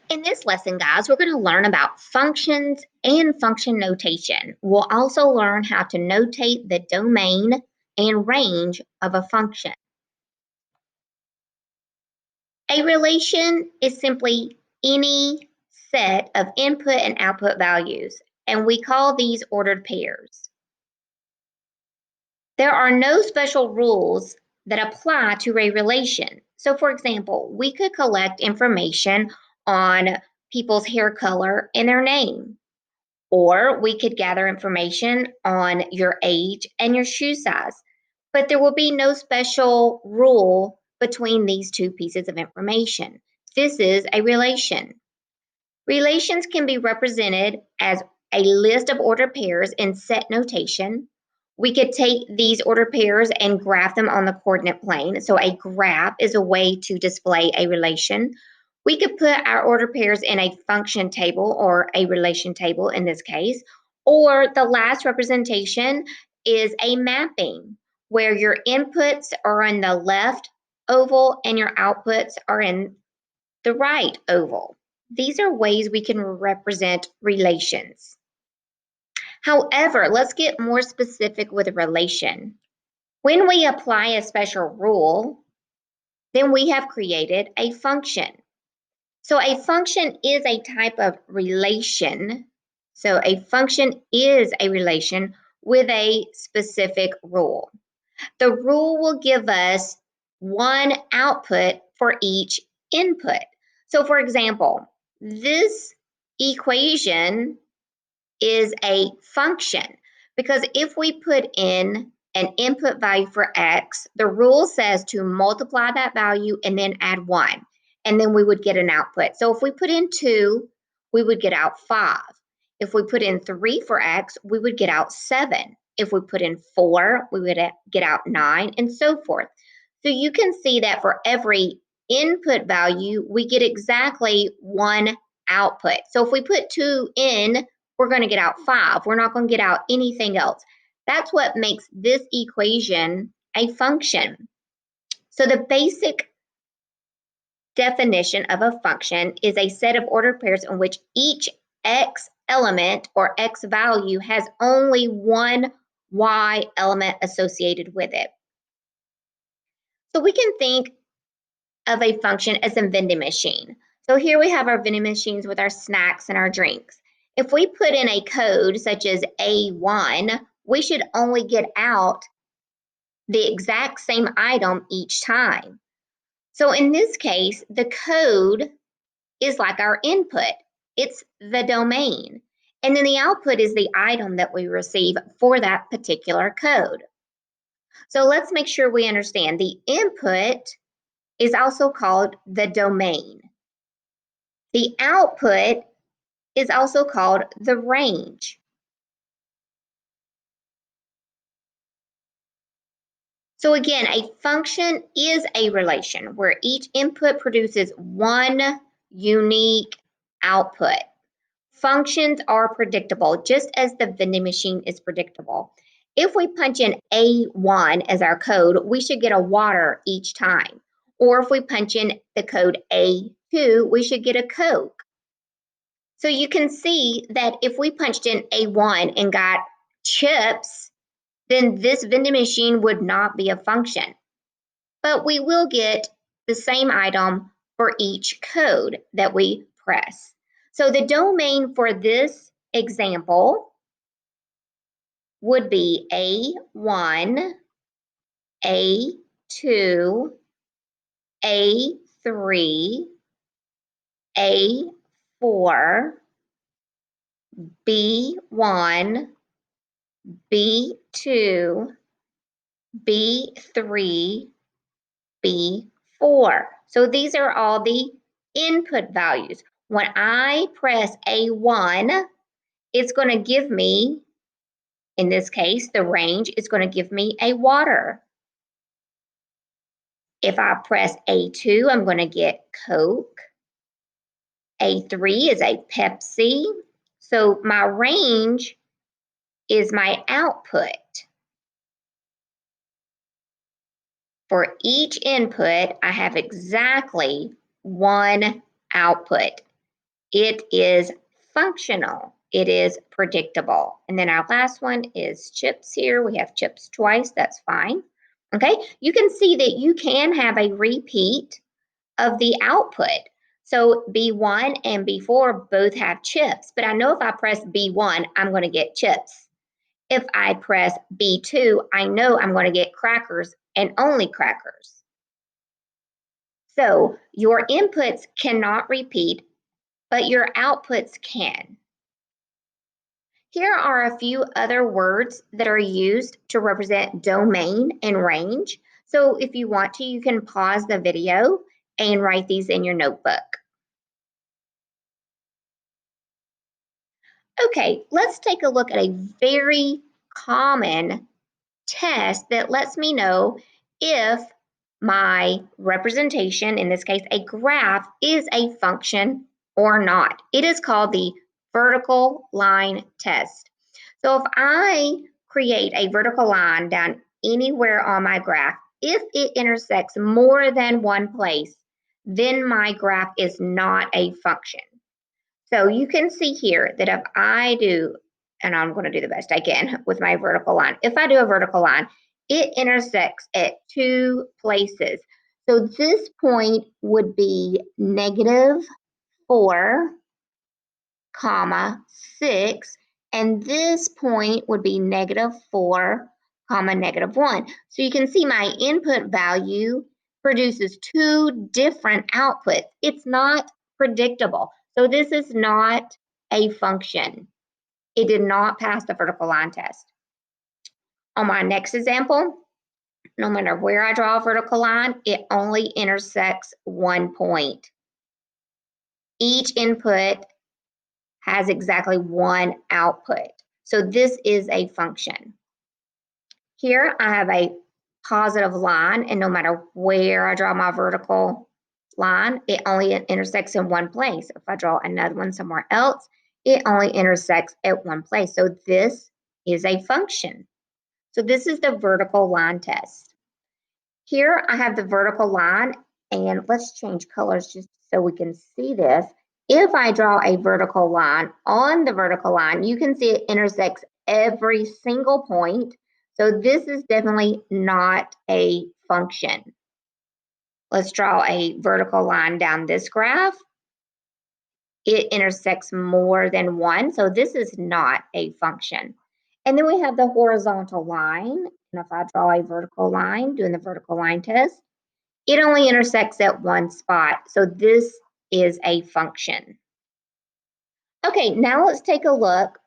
In this lesson, guys, we're going to learn about functions and function notation. We'll also learn how to notate the domain and range of a function. A relation is simply any set of input and output values, and we call these ordered pairs. There are no special rules that apply to a relation. So, for example, we could collect information on people's hair color and their name. Or we could gather information on your age and your shoe size, but there will be no special rule between these two pieces of information. This is a relation. Relations can be represented as a list of ordered pairs in set notation. We could take these ordered pairs and graph them on the coordinate plane. So a graph is a way to display a relation. We could put our ordered pairs in a function table or a relation table in this case. Or the last representation is a mapping where your inputs are in the left oval and your outputs are in the right oval. These are ways we can represent relations. However, let's get more specific with a relation. When we apply a special rule, then we have created a function. So a function is a type of relation. So a function is a relation with a specific rule. The rule will give us one output for each input. So for example, this equation is a function because if we put in an input value for x, the rule says to multiply that value and then add 1, and then we would get an output. So if we put in 2, we would get out 5. If we put in 3 for x, we would get out 7. If we put in 4, we would get out 9, and so forth. So you can see that for every input value, we get exactly one output. So if we put 2 in, we're going to get out 5. We're not going to get out anything else. That's what makes this equation a function. So the basic definition of a function is a set of ordered pairs in which each x element or x value has only one y element associated with it. So we can think of a function as a vending machine. So here we have our vending machines with our snacks and our drinks. If we put in a code such as A1, we should only get out the exact same item each time. So in this case, the code is like our input. It's the domain. And then the output is the item that we receive for that particular code. So let's make sure we understand the input is also called the domain. The output is also called the range. So again, a function is a relation where each input produces one unique output. Functions are predictable, just as the vending machine is predictable. If we punch in A1 as our code, we should get a water each time. Or if we punch in the code A2, we should get a Coke. So you can see that if we punched in A1 and got chips, then this vending machine would not be a function. But we will get the same item for each code that we press. So the domain for this example would be A1, A2, A3, A4, B1, B2, B3, B4. So these are all the input values. When I press A1, it's going to give me, in this case, the range is going to give me a water. If I press A2, I'm going to get Coke. A3 is a Pepsi. So my range is my output. For each input, I have exactly one output. It is functional. It is predictable. And then our last one is chips here. We have chips twice. That's fine. Okay, you can see that you can have a repeat of the output. So B1 and B4 both have chips, but I know if I press B1, I'm going to get chips. If I press B2, I know I'm going to get crackers and only crackers. So your inputs cannot repeat, but your outputs can. Here are a few other words that are used to represent domain and range. So if you want to, you can pause the video and write these in your notebook. Okay, let's take a look at a very common test that lets me know if my representation, in this case a graph, is a function or not. It is called the vertical line test. So if I create a vertical line down anywhere on my graph, if it intersects more than one place, then my graph is not a function. So you can see here that if I do, and I'm going to do the best I can with my vertical line. If I do a vertical line, it intersects at two places. So this point would be -4, 6, and this point would be -4, -1. So you can see my input value produces two different outputs. It's not predictable. So this is not a function. It did not pass the vertical line test. On my next example, no matter where I draw a vertical line, it only intersects one point. Each input has exactly one output. So this is a function. Here I have a positive line, and no matter where I draw my vertical line, it only intersects in one place. If I draw another one somewhere else, it only intersects at one place. So this is a function. So this is the vertical line test. Here I have the vertical line, and let's change colors just so we can see this. If I draw a vertical line on the vertical line, you can see it intersects every single point. So this is definitely not a function. Let's draw a vertical line down this graph. It intersects more than one, so this is not a function. And then we have the horizontal line. And if I draw a vertical line, doing the vertical line test, it only intersects at one spot. So this is a function. Okay, now let's take a look.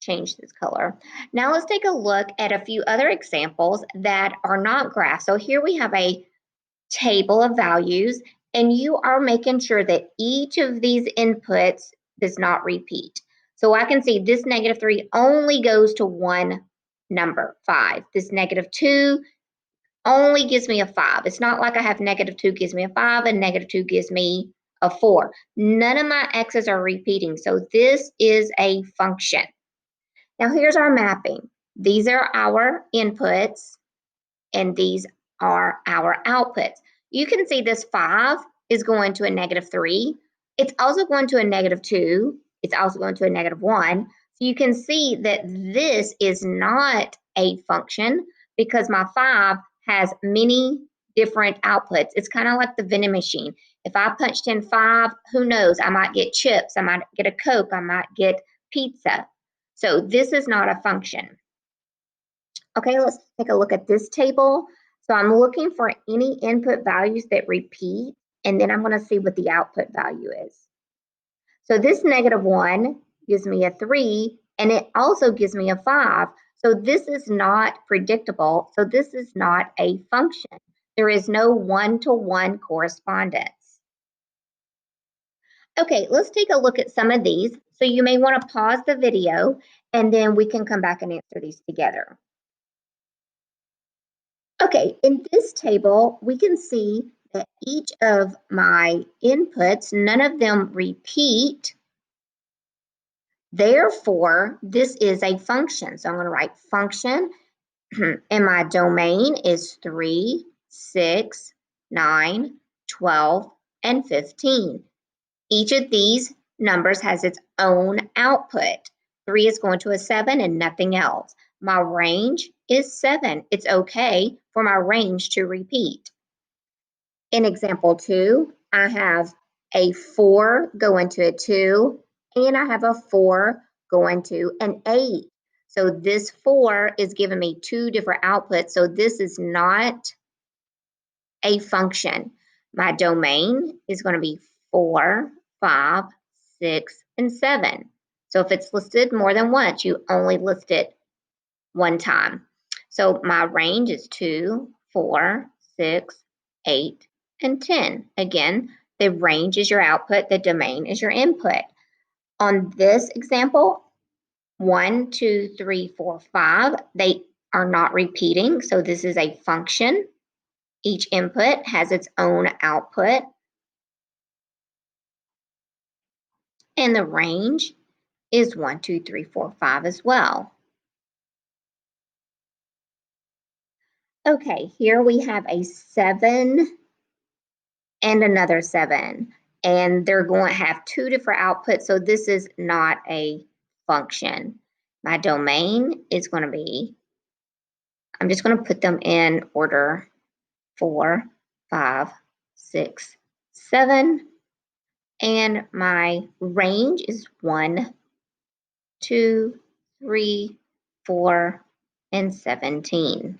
Change this color. Now let's take a look at a few other examples that are not graphs. So here we have a table of values, and you are making sure that each of these inputs does not repeat. So I can see this -3 only goes to one number, 5. This -2 only gives me a 5. It's not like I have -2 gives me a 5 and -2 gives me a 4. None of my x's are repeating, so this is a function. Now here's our mapping. These are our inputs, and these are our outputs. You can see this 5 is going to a -3. It's also going to a -2. It's also going to a -1. So you can see that this is not a function because my 5 has many different outputs. It's kind of like the vending machine. If I punched in 5, who knows? I might get chips, I might get a Coke, I might get pizza. So this is not a function. Okay, let's take a look at this table. So I'm looking for any input values that repeat, and then I'm going to see what the output value is. So this -1 gives me a 3, and it also gives me a 5. So this is not predictable. So this is not a function. There is no one-to-one correspondence. Okay, let's take a look at some of these. So you may want to pause the video, and then we can come back and answer these together. Okay, in this table, we can see that each of my inputs, none of them repeat. Therefore, this is a function. So I'm going to write function, and my domain is 3, 6, 9, 12, and 15. Each of these numbers has its own output. 3 is going to a 7 and nothing else. My range is 7. It's okay for my range to repeat. In example 2, I have a 4 going to a 2, and I have a 4 going to an 8. So this 4 is giving me 2 different outputs. So this is not a function. My domain is going to be 4, 5, 6, and 7. So if it's listed more than once, you only list it one time. So my range is 2, 4, 6, 8, and 10. Again, the range is your output, the domain is your input. On this example, 1, 2, 3, 4, 5, they are not repeating, so this is a function. Each input has its own output, and the range is 1, 2, 3, 4, 5 as well. Okay, here we have a 7 and another 7, and they're going to have 2 different outputs, so this is not a function. My domain is going to be, I'm just going to put them in order: 4, 5, 6, 7, and my range is 1, 2, 3, 4, and 17.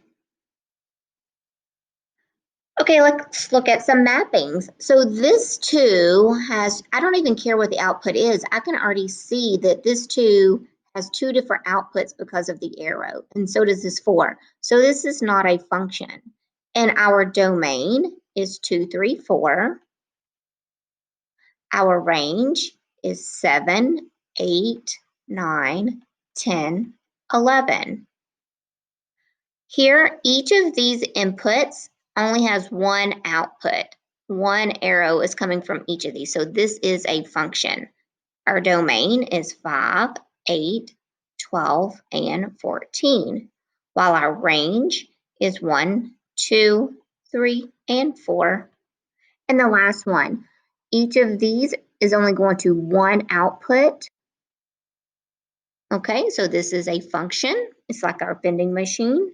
Okay, let's look at some mappings. So this 2 has, I don't even care what the output is. I can already see that this 2 has 2 different outputs because of the arrow, and so does this 4. So this is not a function. And our domain is 2, 3, 4. Our range is 7, 8, 9, 10, 11. Here, each of these inputs only has one output. One arrow is coming from each of these. So this is a function. Our domain is 5, 8, 12, and 14, while our range is 1, 2, 3, and 4. And the last one, each of these is only going to one output. Okay, so this is a function. It's like our vending machine.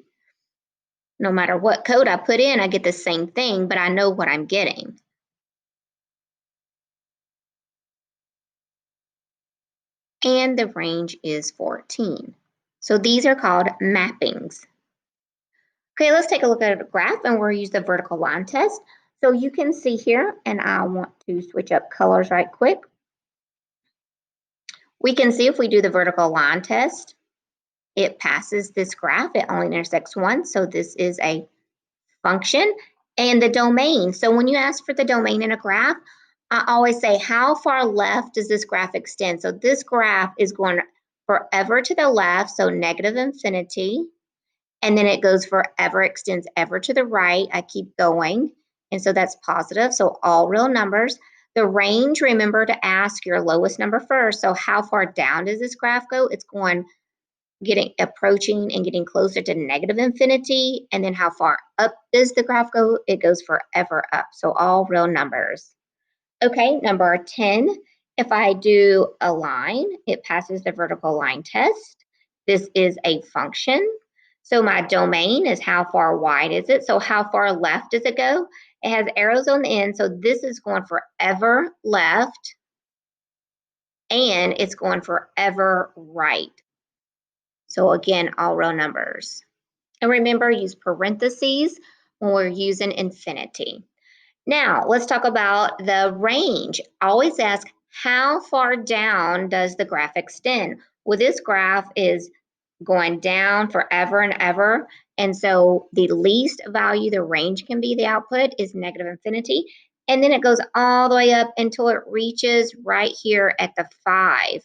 No matter what code I put in, I get the same thing, but I know what I'm getting. And the range is 14. So these are called mappings. Okay, let's take a look at a graph, and we'll use the vertical line test. So you can see here, and I want to switch up colors right quick. We can see if we do the vertical line test, it passes this graph. It only intersects once, so this is a function. And the domain, so when you ask for the domain in a graph, I always say, how far left does this graph extend? So this graph is going forever to the left, so negative infinity, and then it goes forever, extends ever to the right. I keep going, and so that's positive, so all real numbers. The range, remember to ask your lowest number first, so how far down does this graph go? It's going approaching and getting closer to negative infinity. And then how far up does the graph go? It goes forever up. So all real numbers. Okay, number 10, if I do a line, it passes the vertical line test. This is a function. So my domain is how far wide is it? So how far left does it go? It has arrows on the end. So this is going forever left, and it's going forever right. So again, all real numbers. And remember, use parentheses when we're using infinity. Now, let's talk about the range. Always ask, how far down does the graph extend? Well, this graph is going down forever and ever. And so the least value the range can be, the output, is negative infinity. And then it goes all the way up until it reaches right here at the 5.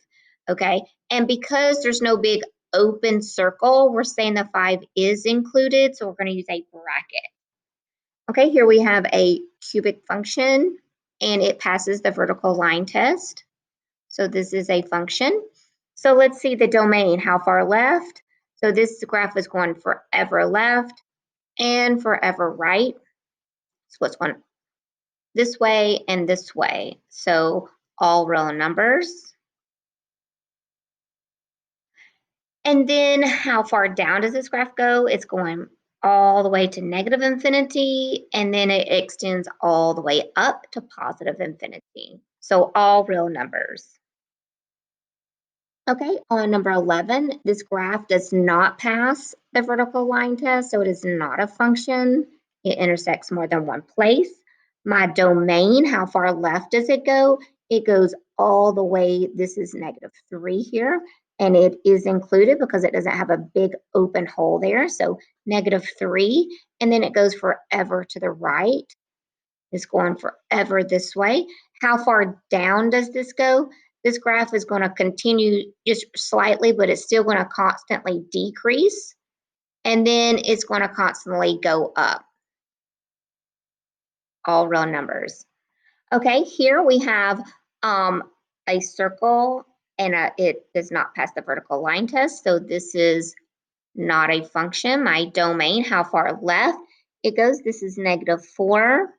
Okay. And because there's no big open circle, we're saying the 5 is included. So we're going to use a bracket. Okay, here we have a cubic function, and it passes the vertical line test. So this is a function. So let's see the domain, how far left. So this graph is going forever left and forever right. So it's going this way and this way. So all real numbers. And then how far down does this graph go? It's going all the way to negative infinity, and then it extends all the way up to positive infinity. So all real numbers. Okay, on number 11, this graph does not pass the vertical line test, so it is not a function. It intersects more than one place. My domain, how far left does it go? It goes all the way, this is -3 here, and it is included because it doesn't have a big open hole there, so -3, and then it goes forever to the right. It's going forever this way. How far down does this go? This graph is going to continue just slightly, but it's still going to constantly decrease. And then it's going to constantly go up, all real numbers. Okay, here we have a circle and it does not pass the vertical line test. So this is not a function. My domain, how far left it goes, this is -4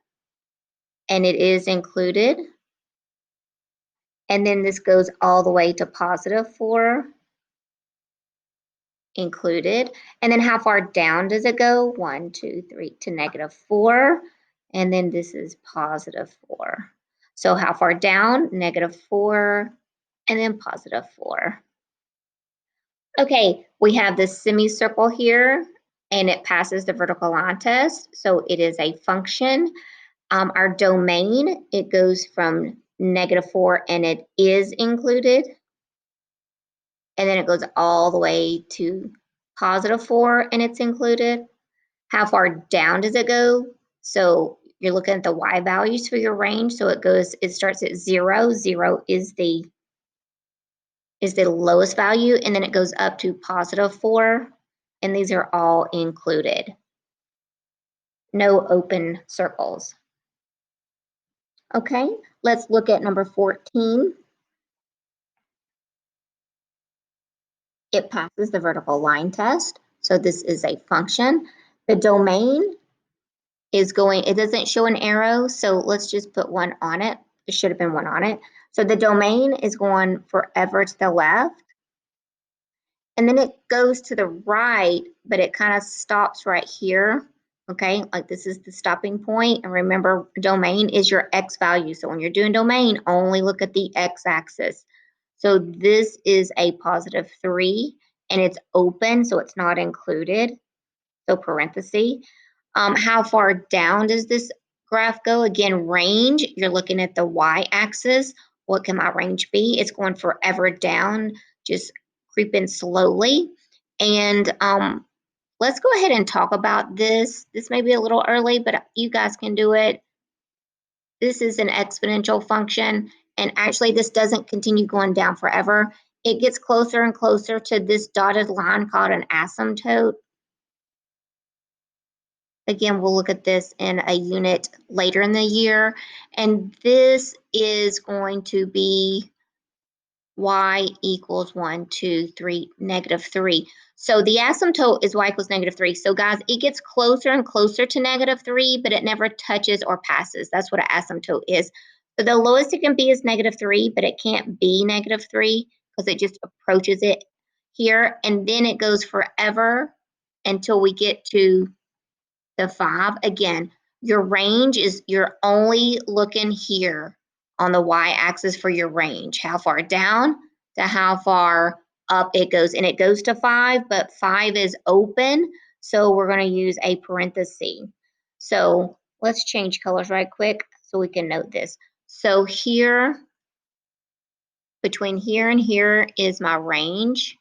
and it is included. And then this goes all the way to +4 included. And then how far down does it go? 1, 2, 3 to -4. And then this is +4. So how far down? -4 and then +4. Okay, we have this semicircle here and it passes the vertical line test. So it is a function. Our domain, it goes from -4 and it is included. And then it goes all the way to +4 and it's included. How far down does it go? So you're looking at the y values for your range. So it starts at 0. 0 is the lowest value, and then it goes up to +4, and these are all included. No open circles. Okay, let's look at number 14. It passes the vertical line test. So this is a function. The domain is going, it doesn't show an arrow, so let's just put one on it. There should have been one on it. So the domain is going forever to the left, and then it goes to the right, but it kind of stops right here. Okay, like this is the stopping point. And remember, domain is your x value. So when you're doing domain, only look at the x-axis. So this is a +3, and it's open, so it's not included. So parenthesis. How far down does this graph go? Again, range, you're looking at the y-axis. What can my range be? It's going forever down, just creeping slowly. And let's go ahead and talk about this. This may be a little early, but you guys can do it. This is an exponential function, and actually this doesn't continue going down forever. It gets closer and closer to this dotted line called an asymptote. Again, we'll look at this in a unit later in the year. And this is going to be y equals 1, 2, 3, -3. So the asymptote is y equals -3. So guys, it gets closer and closer to -3, but it never touches or passes. That's what an asymptote is. So the lowest it can be is -3, but it can't be -3 because it just approaches it here. And then it goes forever until we get to the 5. Again, your range is, you're only looking here on the y-axis for your range, how far down to how far up it goes. And it goes to 5, but 5 is open, so we're going to use a parenthesis. So let's change colors right quick so we can note this. So here, between here and here is my range.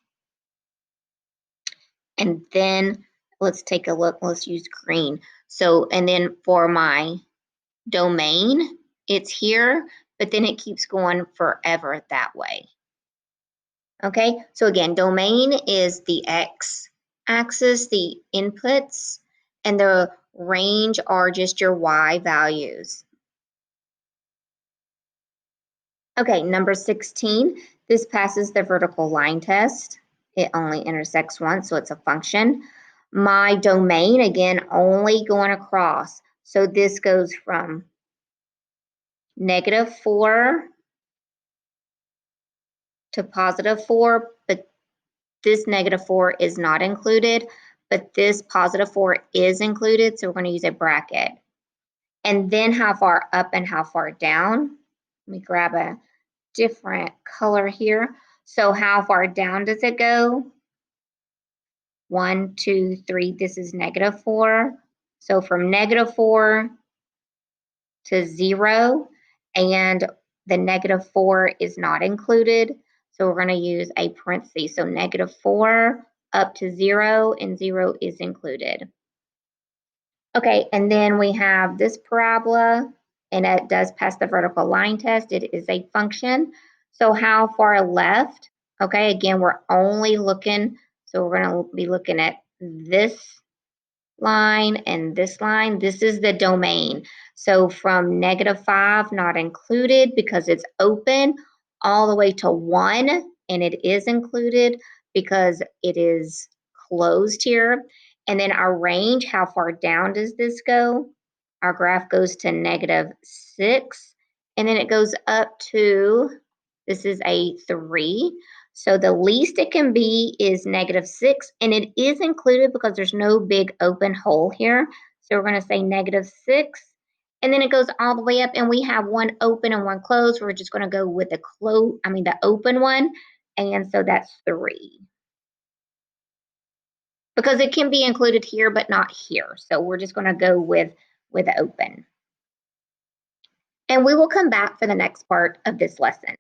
And then let's take a look, let's use green. So, and then for my domain, it's here, but then it keeps going forever that way. Okay, so again, domain is the x-axis, the inputs, and the range are just your y values. Okay, number 16, this passes the vertical line test. It only intersects once, so it's a function. My domain, again, only going across. So this goes from -4 to +4, but this -4 is not included, but this +4 is included, so we're going to use a bracket. And then how far up and how far down. Let me grab a different color here. So how far down does it go? 1, 2, 3, this is -4. So from -4 to 0, and the -4 is not included. So we're going to use a parenthesis. So -4 up to 0, and 0 is included. Okay, and then we have this parabola, and it does pass the vertical line test. It is a function. So how far left? Okay, again, we're only looking, so we're going to be looking at this line and this line. This is the domain. So from -5, not included because it's open, all the way to 1, and it is included because it is closed here. And then our range, how far down does this go? Our graph goes to -6, and then it goes up to, this is a 3. So the least it can be is -6, and it is included because there's no big open hole here. So we're going to say -6, and then it goes all the way up, and we have one open and one closed. We're just going to go with the open one, and so that's 3. Because it can be included here, but not here. So we're just going to go with open. And we will come back for the next part of this lesson.